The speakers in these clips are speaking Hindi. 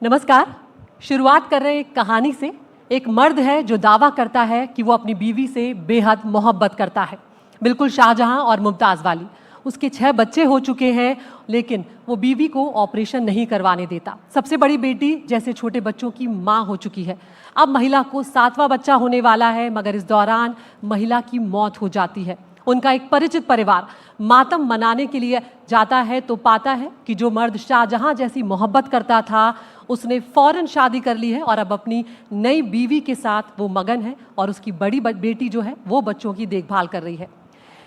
नमस्कार। शुरुआत कर रहे एक कहानी से। एक मर्द है जो दावा करता है कि वो अपनी बीवी से बेहद मोहब्बत करता है, बिल्कुल शाहजहां और मुमताज़ वाली। उसके 6 बच्चे हो चुके हैं, लेकिन वो बीवी को ऑपरेशन नहीं करवाने देता। सबसे बड़ी बेटी जैसे छोटे बच्चों की माँ हो चुकी है। अब महिला को 7वां बच्चा होने वाला है, मगर इस दौरान महिला की मौत हो जाती है। उनका एक परिचित परिवार मातम मनाने के लिए जाता है तो पाता है कि जो मर्द शाहजहां जैसी मोहब्बत करता था, उसने फौरन शादी कर ली है और अब अपनी नई बीवी के साथ वो मगन है और उसकी बड़ी बेटी जो है वो बच्चों की देखभाल कर रही है।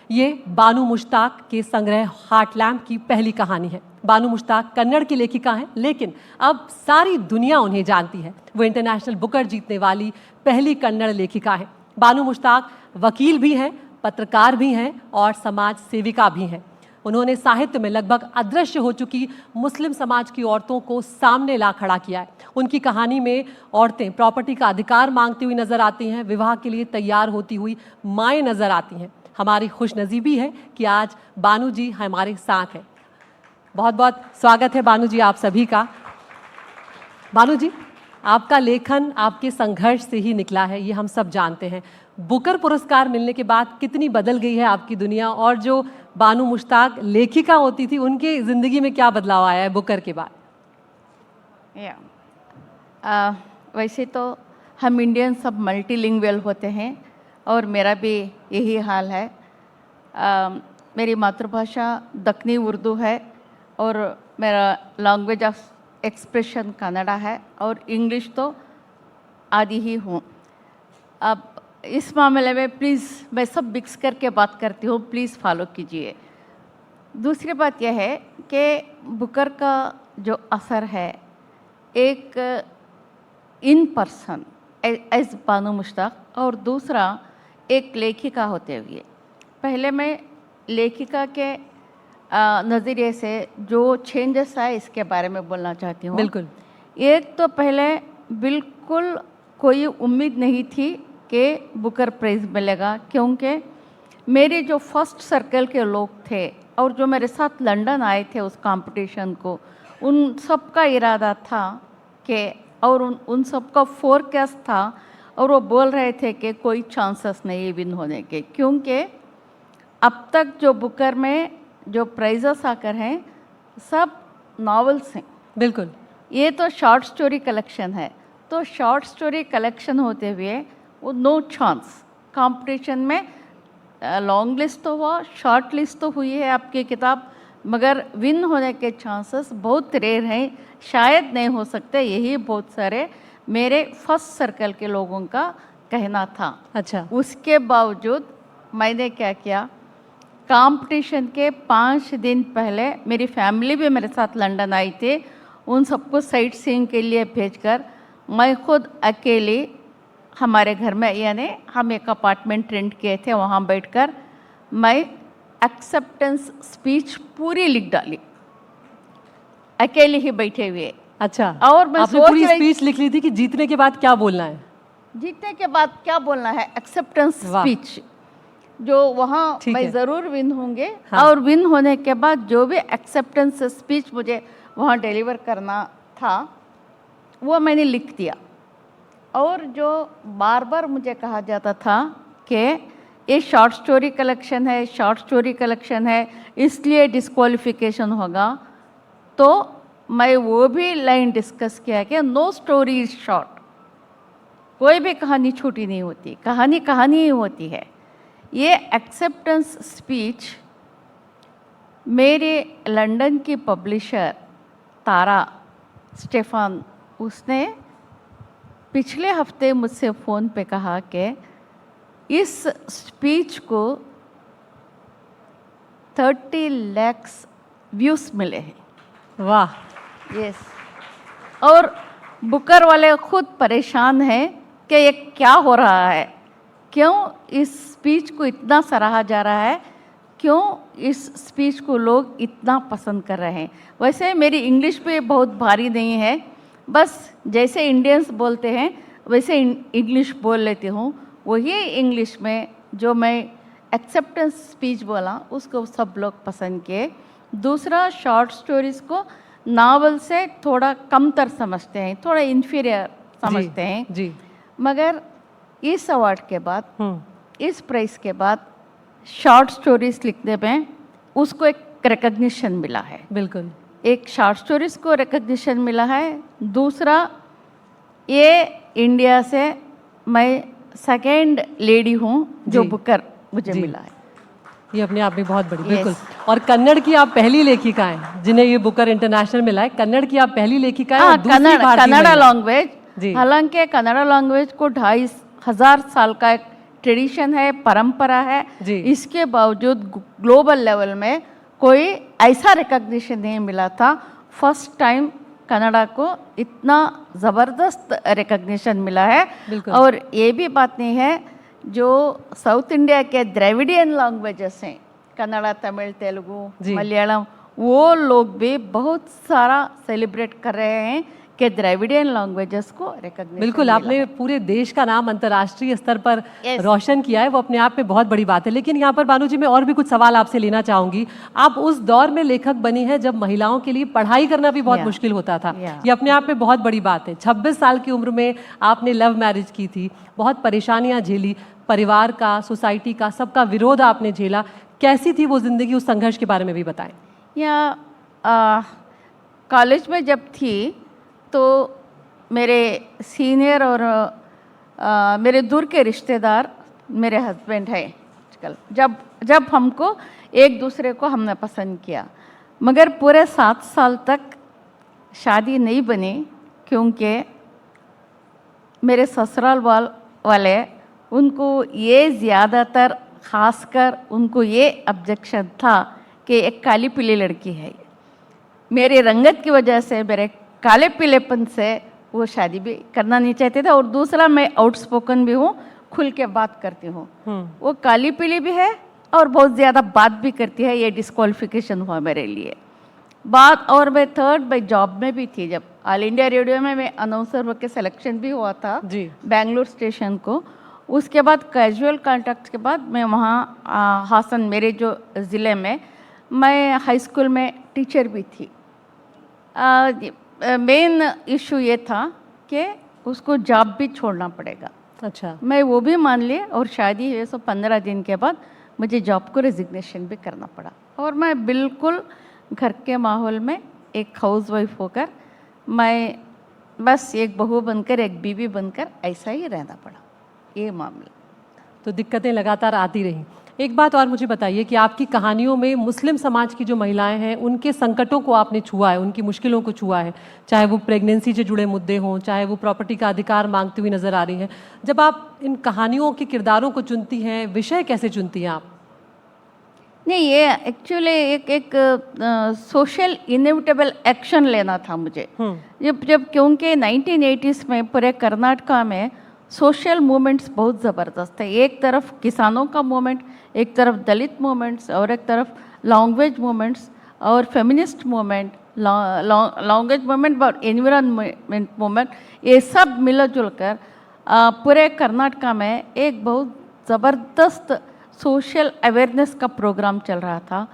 ये बानू मुश्ताक के संग्रह हार्ट लैम्प की पहली कहानी है। बानू मुश्ताक कन्नड़ की लेखिका हैं, लेकिन अब सारी दुनिया उन्हें जानती है। वो इंटरनेशनल बुकर जीतने वाली पहली कन्नड़ लेखिका हैं। बानू मुश्ताक वकील भी हैं, पत्रकार भी हैं और समाज सेविका भी हैं। उन्होंने साहित्य में लगभग अदृश्य हो चुकी मुस्लिम समाज की औरतों को सामने ला खड़ा किया है। उनकी कहानी में औरतें प्रॉपर्टी का अधिकार मांगती हुई नजर आती हैं, विवाह के लिए तैयार होती हुई माएँ नजर आती हैं। हमारी खुशनसीबी है कि आज बानू जी हमारे साथ हैं। बहुत बहुत स्वागत है बानू जी आप सभी का। बानू जी, आपका लेखन आपके संघर्ष से ही निकला है, ये हम सब जानते हैं। बुकर पुरस्कार मिलने के बाद कितनी बदल गई है आपकी दुनिया, और जो बानू मुश्ताक लेखिका होती थी उनके ज़िंदगी में क्या बदलाव आया है बुकर के बाद? वैसे तो हम इंडियन सब मल्टीलिंगुअल होते हैं और मेरा भी यही हाल है। मेरी मातृभाषा दक्कनी उर्दू है और मेरा लैंग्वेज ऑफ एक्सप्रेशन कन्नड़ा है और इंग्लिश तो आदि ही हूँ। अब इस मामले में प्लीज़ मैं सब मिक्स करके बात करती हूँ, प्लीज़ फॉलो कीजिए। दूसरी बात यह है कि बुकर का जो असर है, एक इन पर्सन एज बानू मुश्ताक और दूसरा एक लेखिका होते हुए। पहले मैं लेखिका के नज़रिए से जो चेंजेस आए इसके बारे में बोलना चाहती हूँ। बिल्कुल। एक तो पहले बिल्कुल कोई उम्मीद नहीं थी कि बुकर प्राइज़ मिलेगा, क्योंकि मेरे जो फर्स्ट सर्कल के लोग थे और जो मेरे साथ लंदन आए थे उस कंपटीशन को, उन सब का इरादा था कि और उन सब का फोरकास्ट था और वो बोल रहे थे कि कोई चांसेस नहीं विन होने के, क्योंकि अब तक जो बुकर में जो प्राइजेस आकर हैं सब नॉवेल्स हैं। बिल्कुल। ये तो शॉर्ट स्टोरी कलेक्शन है, तो शॉर्ट स्टोरी कलेक्शन होते हुए वो नो चांस कंपटीशन में। लॉन्ग लिस्ट तो हुआ, शॉर्ट लिस्ट तो हुई है आपकी किताब, मगर विन होने के चांसेस बहुत रेयर हैं, शायद नहीं हो सकते। यही बहुत सारे मेरे फर्स्ट सर्कल के लोगों का कहना था। अच्छा। उसके बावजूद मैंने क्या किया, कंपटीशन के 5 दिन पहले मेरी फैमिली भी मेरे साथ लंदन आई थी, उन सबको साइट सीइंग के लिए भेजकर मैं खुद अकेले हमारे घर में, यानी हम एक अपार्टमेंट रेंट किए थे, वहाँ बैठकर मैं एक्सेप्टेंस स्पीच पूरी लिख डाली, अकेले ही बैठे हुए। अच्छा, और मैं आपने पूरी स्पीच लिख ली थी कि जीतने के बाद क्या बोलना है? जीतने के बाद क्या बोलना है, एक्सेप्टेंस स्पीच, जो वहाँ मैं ज़रूर विन होंगे। हाँ। और विन होने के बाद जो भी एक्सेप्टेंस स्पीच मुझे वहाँ डिलीवर करना था वो मैंने लिख दिया। और जो बार बार मुझे कहा जाता था कि ये शॉर्ट स्टोरी कलेक्शन है, शॉर्ट स्टोरी कलेक्शन है, इसलिए डिस्क्वालिफिकेशन होगा, तो मैं वो भी लाइन डिस्कस किया कि नो स्टोरी इज शॉर्ट, कोई भी कहानी छोटी नहीं होती, कहानी कहानी ही होती है। ये एक्सेप्टेंस स्पीच मेरे लंदन की पब्लिशर तारा स्टेफान, उसने पिछले हफ्ते मुझसे फ़ोन पे कहा कि इस स्पीच को 30 लाख व्यूज़ मिले हैं। वाह। यस। और बुकर वाले खुद परेशान हैं कि ये क्या हो रहा है, क्यों इस स्पीच को इतना सराहा जा रहा है, क्यों इस स्पीच को लोग इतना पसंद कर रहे हैं। वैसे मेरी इंग्लिश भी बहुत भारी नहीं है, बस जैसे इंडियंस बोलते हैं वैसे इंग्लिश बोल लेती हूँ। वही इंग्लिश में जो मैं एक्सेप्टेंस स्पीच बोला उसको सब लोग पसंद किए। दूसरा, शॉर्ट स्टोरीज़ को नावल से थोड़ा कमतर समझते हैं, थोड़ा इन्फीरियर समझते हैं। जी। मगर इस अवार्ड के बाद, हम्म। इस प्राइज़ के बाद शॉर्ट स्टोरीज लिखने में उसको एक रिकग्निशन मिला है। बिल्कुल। एक शॉर्ट स्टोरीज को रिकग्निशन मिला है, दूसरा ये इंडिया से मैं सेकेंड लेडी हूँ जो जी। बुकर मुझे जी। मिला है। ये अपने आप में बहुत बड़ी, Yes. बिल्कुल। और कन्नड़ की आप पहली लेखिका हैं जिन्हें ये बुकर इंटरनेशनल मिला है। कन्नड़ की आप पहली लेखिका हैं और हाँ, दूसरी भारतीय कन्नड़ा महिला। लैंग्वेज, जी। हालांकि कन्नड़ा लैंग्वेज को 2500 साल का एक ट्रेडिशन है, परंपरा है। जी। इसके बावजूद ग्लोबल लेवल में कोई ऐसा रिकग्निशन नहीं मिला था। फर्स्ट टाइम कन्नड़ा को इतना ज़बरदस्त रिकग्निशन मिला है। बिल्कुल। और ये भी बात नहीं है, जो साउथ इंडिया के द्रविडियन लैंग्वेजेस हैं, कन्नड़ा, तमिल, तेलुगु, जी। मलयालम, वो लोग भी बहुत सारा सेलिब्रेट कर रहे हैं कि द्रविडियन लैंग्वेजेस को रिकग्निशन बिल्कुल, मिला आपने है। पूरे देश का नाम अंतर्राष्ट्रीय स्तर पर Yes. रोशन किया है, वो अपने आप में बहुत बड़ी बात है। लेकिन यहाँ पर बानू जी, मैं और भी कुछ सवाल आपसे लेना चाहूंगी। आप उस दौर में लेखक बनी हैं जब महिलाओं के लिए पढ़ाई करना भी बहुत Yeah. मुश्किल होता था। Yeah. ये अपने आप में बहुत बड़ी बात है। 26 साल की उम्र में आपने लव मैरिज की थी, बहुत परेशानियां झेली, परिवार का, सोसाइटी का, सबका विरोध आपने झेला। कैसी थी वो जिंदगी, उस संघर्ष के बारे में भी बताएं। या कॉलेज में जब थी तो मेरे सीनियर और मेरे दूर के रिश्तेदार मेरे हस्बैंड है आजकल, जब हमको एक दूसरे को हमने पसंद किया, मगर पूरे 7 साल तक शादी नहीं बनी, क्योंकि मेरे ससुराल वाले उनको ये ज़्यादातर, खासकर उनको ये ऑब्जेक्शन था कि एक काली पीली लड़की है। मेरी रंगत की वजह से, मेरे काले पीलेपन से वो शादी भी करना नहीं चाहते थे। और दूसरा, मैं आउटस्पोकन भी हूँ, खुल के बात करती हूँ। वो काली पीली भी है और बहुत ज़्यादा बात भी करती है, ये डिस्क्वालिफिकेशन हुआ मेरे लिए बात। और मैं मैं जॉब में भी थी, जब ऑल इंडिया रेडियो में मैं अनाउंसर होकर सिलेक्शन भी हुआ था जी। बेंगलुरु स्टेशन को। उसके बाद कैजुअल कॉन्टैक्ट के बाद मैं वहाँ हासन, मेरे जो ज़िले में, मैं हाई स्कूल में टीचर भी थी। मेन इशू ये था कि उसको जॉब भी छोड़ना पड़ेगा। अच्छा। मैं वो भी मान ली, और शादी हुई 15 दिन के बाद मुझे जॉब को रेजिग्नेशन भी करना पड़ा। और मैं बिल्कुल घर के माहौल में एक हाउसवाइफ होकर, मैं बस एक बहू बनकर, एक बीवी बनकर ऐसा ही रहना पड़ा, ये मामला। तो दिक्कतें लगातार आती रहीं। एक बात और मुझे बताइए कि आपकी कहानियों में मुस्लिम समाज की जो महिलाएं हैं, उनके संकटों को आपने छुआ है, उनकी मुश्किलों को छुआ है, चाहे वो प्रेगनेंसी से जुड़े मुद्दे हों, चाहे वो प्रॉपर्टी का अधिकार मांगती हुई नजर आ रही हैं। जब आप इन कहानियों के किरदारों को चुनती हैं, विषय कैसे चुनती हैं आप? नहीं, ये एक्चुअली एक सोशल इनएविटेबल एक्शन लेना था मुझे। जब क्योंकि 1980s में पूरे कर्नाटका में सोशल मूवमेंट्स बहुत ज़बरदस्त है। एक तरफ किसानों का मूवमेंट, एक तरफ दलित मूवमेंट्स, और एक तरफ लैंग्वेज मूवमेंट्स और फेमिनिस्ट मूवमेंट, लैंग्वेज मूवमेंट और एनवायरनमेंट मूवमेंट, ये सब मिलजुल कर पूरे कर्नाटका में एक बहुत ज़बरदस्त सोशल अवेयरनेस का प्रोग्राम चल रहा था।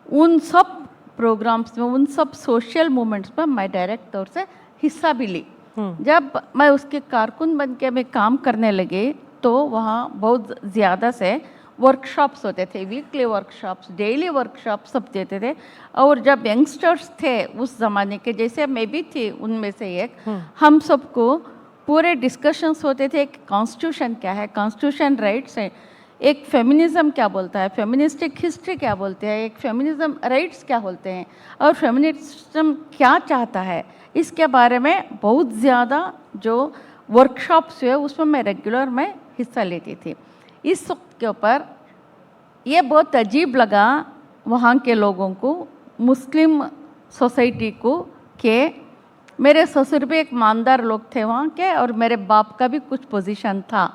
उन सब प्रोग्राम्स में, उन सब सोशल मूवमेंट्स में मैं डायरेक्ट तौर से हिस्सा भी ली। जब मैं उसके कारकुन बन के मैं काम करने लगी, तो वहाँ बहुत ज़्यादा से वर्कशॉप्स होते थे, वीकली वर्कशॉप्स, डेली वर्कशॉप्स सब देते थे। और जब यंगस्टर्स थे उस ज़माने के, जैसे मैं भी थी उनमें से एक, हम सबको पूरे डिस्कशंस होते थे कि कॉन्स्टिट्यूशन क्या है, कॉन्स्टिट्यूशन राइट्स है, एक फेमिनिज्म क्या बोलता है, फेमिनिस्टिक हिस्ट्री क्या बोलते हैं, एक फेमिनिज्म राइट्स क्या बोलते हैं, और फेमिनिज्म क्या चाहता है, इसके बारे में बहुत ज़्यादा जो वर्कशॉप्स हुए उसमें मैं रेगुलर में हिस्सा लेती थी। इस के ऊपर ये बहुत अजीब लगा वहाँ के लोगों को, मुस्लिम सोसाइटी को, कि मेरे ससुर भी एक ईमानदार लोग थे वहाँ के, और मेरे बाप का भी कुछ पोजीशन था।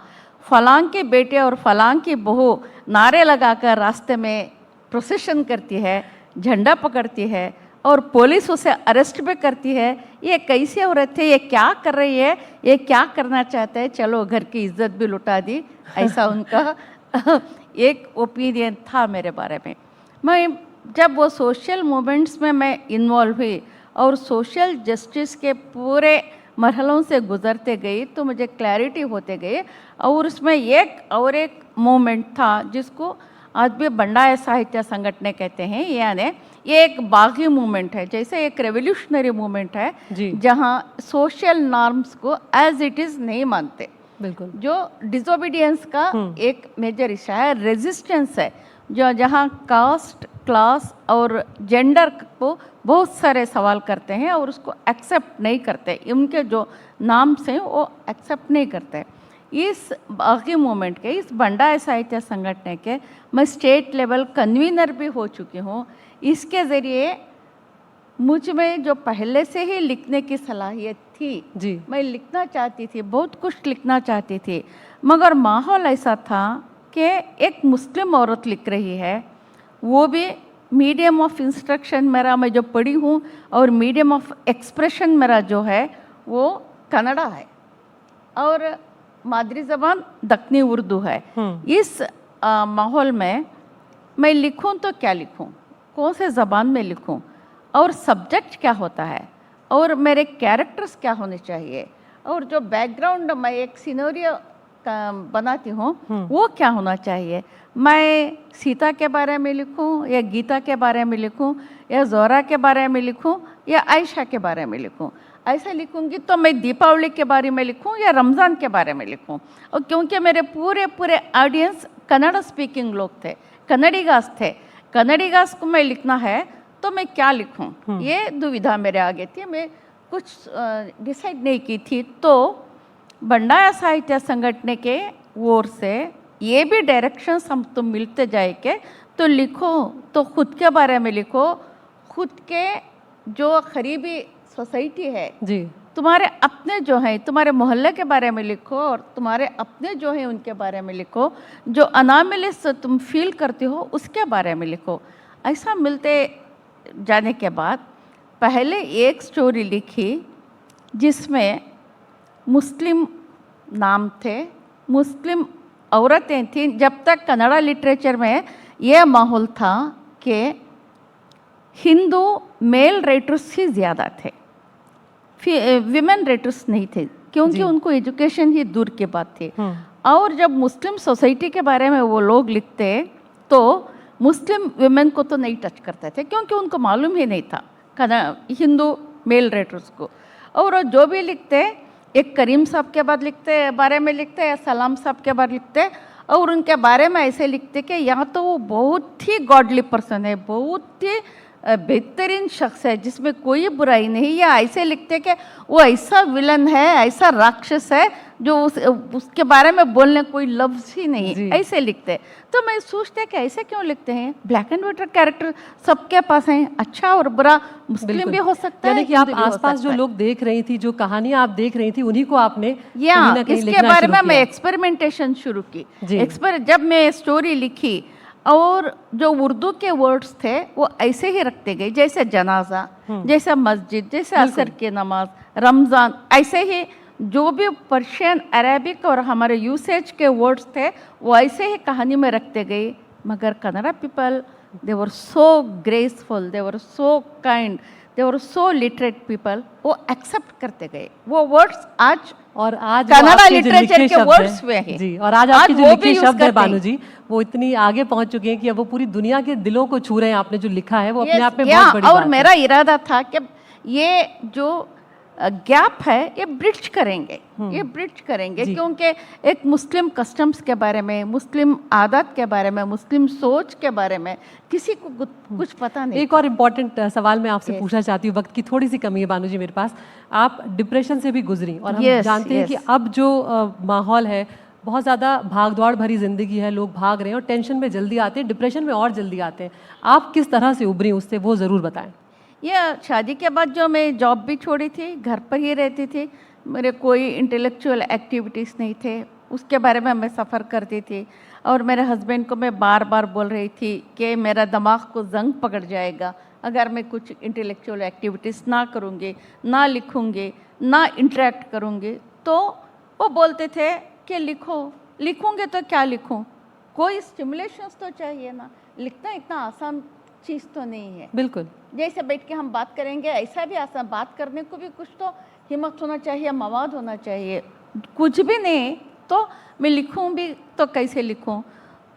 फलां के बेटे और फलां की बहू नारे लगाकर रास्ते में प्रोसेशन करती है, झंडा पकड़ती है, और पुलिस उसे अरेस्ट भी करती है। ये कैसे औरत है, ये क्या कर रही है, ये क्या करना चाहते हैं, चलो घर की इज्जत भी लुटा दी, ऐसा उनका एक ओपिनियन था मेरे बारे में। मैं जब वो सोशल मूवमेंट्स में मैं इन्वॉल्व हुई, और सोशल जस्टिस के पूरे मरहलों से गुजरते गई तो मुझे क्लैरिटी होते गए। और उसमें एक मोमेंट था जिसको आज भी बंडाया साहित्य संगठन कहते हैं, यानी ये एक बागी मूवमेंट है, जैसे एक रेवोल्यूशनरी मूवमेंट है जी। जहाँ सोशल नॉर्म्स को एज इट इज़ नहीं मानते, बिल्कुल जो डिसोबीडियंस का एक मेजर इशू है, रेजिस्टेंस है, जो जहाँ कास्ट, क्लास और जेंडर को बहुत सारे सवाल करते हैं और उसको एक्सेप्ट नहीं करते, उनके जो नाम्स हैं वो एक्सेप्ट नहीं करते। इस बागी मूवमेंट के, इस बंडाया साहित्य संगठन के मैं स्टेट लेवल कन्वीनर भी हो चुकी हूँ। इसके ज़रिए मुझ में जो पहले से ही लिखने की सलाहियत थी जी। मैं लिखना चाहती थी, बहुत कुछ लिखना चाहती थी, मगर माहौल ऐसा था कि एक मुस्लिम औरत लिख रही है, वो भी मीडियम ऑफ इंस्ट्रक्शन मेरा मैं जो पढ़ी हूँ और मीडियम ऑफ एक्सप्रेशन मेरा जो है वो कन्नड़ा है और मादरी ज़बान दक्कनी उर्दू है। इस माहौल में मैं लिखूं तो क्या लिखूं, कौन से ज़बान में लिखूं और सब्जेक्ट क्या होता है और मेरे कैरेक्टर्स क्या होने चाहिए और जो बैकग्राउंड मैं एक सिनेरियो बनाती हूँ वो क्या होना चाहिए। मैं सीता के बारे में लिखूं या गीता के बारे में लिखूं या ज़ोहरा के बारे में लिखूं या आयशा के बारे में लिखूं। ऐसा लिखूंगी तो मैं दीपावली के बारे में लिखूं या रमज़ान के बारे में लिखूं। और क्योंकि मेरे पूरे ऑडियंस कन्नड़ स्पीकिंग लोग थे, कन्नड़ीगास थे, कन्नड़ीगास को मैं लिखना है तो मैं क्या लिखूं, ये दुविधा मेरे आगे थी। मैं कुछ डिसाइड नहीं की थी। तो बंडाया साहित्य संगठन के ओर से ये भी डायरेक्शंस हम तुम मिलते जाएंगे तो लिखो तो खुद के बारे में लिखो, खुद के जो करीबी सोसाइटी है जी, तुम्हारे अपने जो हैं, तुम्हारे मोहल्ले के बारे में लिखो और तुम्हारे अपने जो हैं उनके बारे में लिखो, जो अनामिलिस तुम फील करते हो उसके बारे में लिखो। ऐसा मिलते जाने के बाद पहले एक स्टोरी लिखी जिसमें मुस्लिम नाम थे, मुस्लिम औरतें थीं। जब तक कन्नड़ा लिटरेचर में यह माहौल था कि हिंदू मेल राइटर्स ही ज़्यादा थे, विमेन राइटर्स नहीं थे, क्योंकि उनको एजुकेशन ही दूर की बात थी। और जब मुस्लिम सोसाइटी के बारे में वो लोग लिखते तो मुस्लिम विमेन को तो नहीं टच करते थे, क्योंकि उनको मालूम ही नहीं था हिंदू मेल राइटर्स को। और जो भी लिखते एक करीम साहब के बाद लिखते बारे में लिखते या सलाम साहब के बारे लिखते और उनके बारे में ऐसे लिखते कि या तो वो बहुत ही गॉडली पर्सन है, बहुत ही बेहतरीन शख्स है जिसमें कोई बुराई नहीं, या ऐसे लिखते कि वो ऐसा विलन है, ऐसा राक्षस है जो उसके बारे में बोलने कोई लफ्ज़ ही नहीं, ऐसे लिखते। तो मैं सोचते कि ऐसे क्यों लिखते हैं, ब्लैक एंड व्हाइट कैरेक्टर सबके पास हैं, अच्छा और बुरा मुस्लिम भी हो सकता है। यानी कि आप आसपास जो लोग देख रही थी, जो कहानियां आप देख रही थी, उन्हीं को आपने कहीं ना कहीं इसके बारे में मैं एक्सपेरिमेंटेशन शुरू की। जब मैं स्टोरी लिखी और जो उर्दू के वर्ड्स थे वो ऐसे ही रखते गए, जैसे जनाजा, जैसे मस्जिद, जैसे असर की नमाज, रमज़ान, ऐसे ही जो भी पर्शियन, अरेबिक और हमारे यूसेज के वर्ड्स थे वो ऐसे ही कहानी में रखते गए। मगर कन्नड़ा पीपल, दे वर सो ग्रेसफुल, दे वर सो काइंड, दे वर सो लिटरेट पीपल, वो एक्सेप्ट करते गए वो वर्ड्स। आज कन्नड़ा लिटरेचर के वर्ड्स में है जी, और आज आपके जो लिखे शब्द है बानू जी, वो इतनी आगे पहुंच चुके हैं कि अब वो पूरी दुनिया के दिलों को छू रहे हैं। आपने जो लिखा है वो अपने आप में बहुत बड़ी बात है। और मेरा इरादा था कि ये जो गैप है ये ब्रिज करेंगे, ये ब्रिज करेंगे, क्योंकि एक मुस्लिम कस्टम्स के बारे में, मुस्लिम आदत के बारे में, मुस्लिम सोच के बारे में किसी को कुछ पता नहीं। एक और इम्पॉर्टेंट सवाल मैं आपसे पूछना चाहती हूँ, वक्त की थोड़ी सी कमी है बानू जी मेरे पास। आप डिप्रेशन से भी गुजरी और हम जानते हैं कि अब जो माहौल है, बहुत ज़्यादा भाग दौड़ भरी ज़िंदगी है, लोग भाग रहे हैं और टेंशन में जल्दी आते हैं, डिप्रेशन में और जल्दी आते हैं। आप किस तरह से उभरी उससे, वो ज़रूर बताएं। यह शादी के बाद जो मैं जॉब भी छोड़ी थी, घर पर ही रहती थी, मेरे कोई इंटेलेक्चुअल एक्टिविटीज़ नहीं थे, उसके बारे में मैं सफ़र करती थी। और मेरे हस्बैंड को मैं बार बार बोल रही थी कि मेरा दिमाग को जंग पकड़ जाएगा अगर मैं कुछ इंटेलेक्चुअल एक्टिविटीज़ ना करूँगी, ना लिखूँगी, ना इंटरेक्ट करूँगी। तो वो बोलते थे कि लिखूँगे तो क्या लिखूँ, कोई स्टिमुलेशंस तो चाहिए ना, लिखना इतना आसान चीज़ तो नहीं है। बिल्कुल। जैसे बैठ के हम बात करेंगे ऐसा भी आसान, बात करने को भी कुछ तो हिम्मत होना चाहिए, मवाद होना चाहिए। कुछ भी नहीं तो मैं लिखूं भी तो कैसे लिखूं।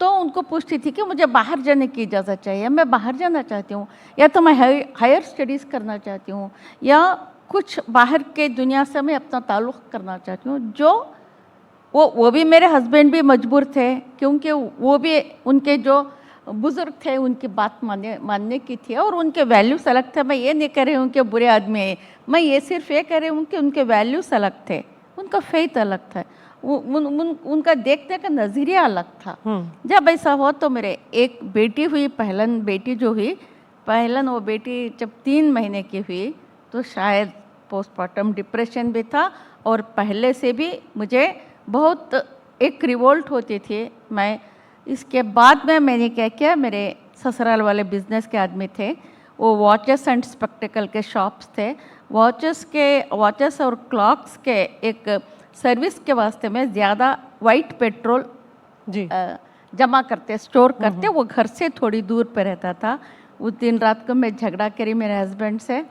तो उनको पूछती थी कि मुझे बाहर जाने की इजाज़त चाहिए, मैं बाहर जाना चाहती हूँ, या तो मैं हायर स्टडीज़ करना चाहती हूँ, या कुछ बाहर के दुनिया से मैं अपना ताल्लुक़ करना चाहती हूँ। जो वो भी मेरे हस्बैंड भी मजबूर थे, क्योंकि वो भी उनके जो बुज़ुर्ग थे उनकी बात मानने की थी, और उनके वैल्यूज़ अलग थे। मैं ये नहीं कह रही हूँ कि बुरे आदमी है, मैं ये सिर्फ ये कह रही हूँ कि उनके वैल्यूज़ अलग थे, उनका फेथ अलग था, उनका देखने का नज़रिया अलग था। जब ऐसा हो तो मेरे एक बेटी हुई, पहलन बेटी जो हुई, पहलन वो बेटी जब 3 महीने की हुई तो शायद पोस्टमार्टम डिप्रेशन भी था, और पहले से भी मुझे बहुत एक रिवोल्ट होती थी। मैं इसके बाद में मैंने क्या किया, मेरे ससुराल वाले बिजनेस के आदमी थे, वो वॉचेस एंड स्पेक्टिकल के शॉप्स थे, वॉचेस और क्लॉक्स के एक सर्विस के वास्ते में ज़्यादा वाइट पेट्रोल जी जमा करते, स्टोर करते, वो घर से थोड़ी दूर पे रहता था। उस दिन रात को मैं झगड़ा करी मेरे हस्बैंड से,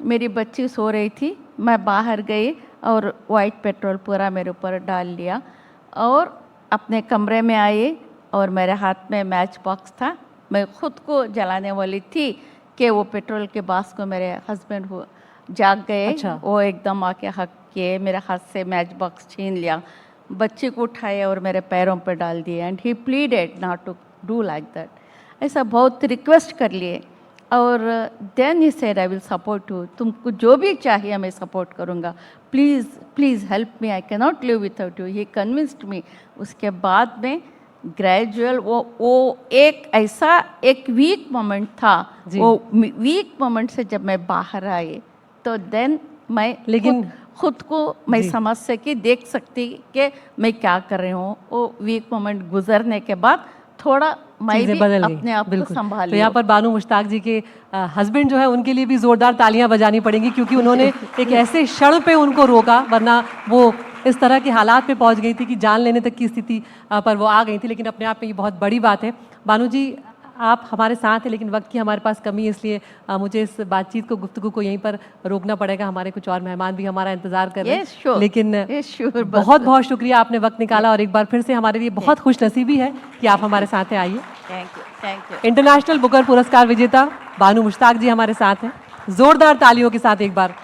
मेरी बच्ची सो रही थी, मैं बाहर गई और वाइट पेट्रोल पूरा मेरे ऊपर डाल लिया, और अपने कमरे में आई और मेरे हाथ में मैच बॉक्स था। मैं खुद को जलाने वाली थी कि वो पेट्रोल के बास को मेरे हस्बैंड हो जाग गए। अच्छा। वो एकदम आके हक किए, मेरे हाथ से मैच बॉक्स छीन लिया, बच्चे को उठाए और मेरे पैरों पर डाल दिए, and he pleaded not to do like that. ऐसा बहुत रिक्वेस्ट कर लिए, और then he said I will support you, तुमको जो भी चाहिए मैं सपोर्ट करूँगा, please please help me, I can not live without you. He convinced me. उसके बाद में ग्रेजुअल वो एक ऐसा एक वीक मोमेंट था, वो वीक मोमेंट से जब मैं बाहर आई तो देन मैं लेकिन खुद को मैं समझ सकी, देख सकती कि मैं क्या कर रही हूँ। वो वीक मोमेंट गुजरने के बाद थोड़ा मैं भी अपने आप को संभाल। तो यहाँ पर बानू मुश्ताक जी के हस्बैंड जो है उनके लिए भी जोरदार तालियां बजानी पड़ेंगी, क्योंकि उन्होंने एक ऐसे क्षण पे उनको रोका, वरना वो इस तरह के हालात पे पहुंच गई थी कि जान लेने तक की स्थिति पर वो आ गई थी। लेकिन अपने आप में ये बहुत बड़ी बात है। बानू जी, आप हमारे साथ हैं, लेकिन वक्त की हमारे पास कमी है, इसलिए मुझे इस बातचीत को, गुफ्तगू को यहीं पर रोकना पड़ेगा। हमारे कुछ और मेहमान भी हमारा इंतजार कर रहे हैं। लेकिन बहुत बहुत शुक्रिया, आपने वक्त निकाला, और एक बार फिर से हमारे लिए बहुत खुश नसीबी है कि आप हमारे साथ हैं। आइए। Thank you. इंटरनेशनल बुकर पुरस्कार विजेता बानू मुश्ताक जी हमारे साथ हैं। जोरदार तालियों के साथ एक बार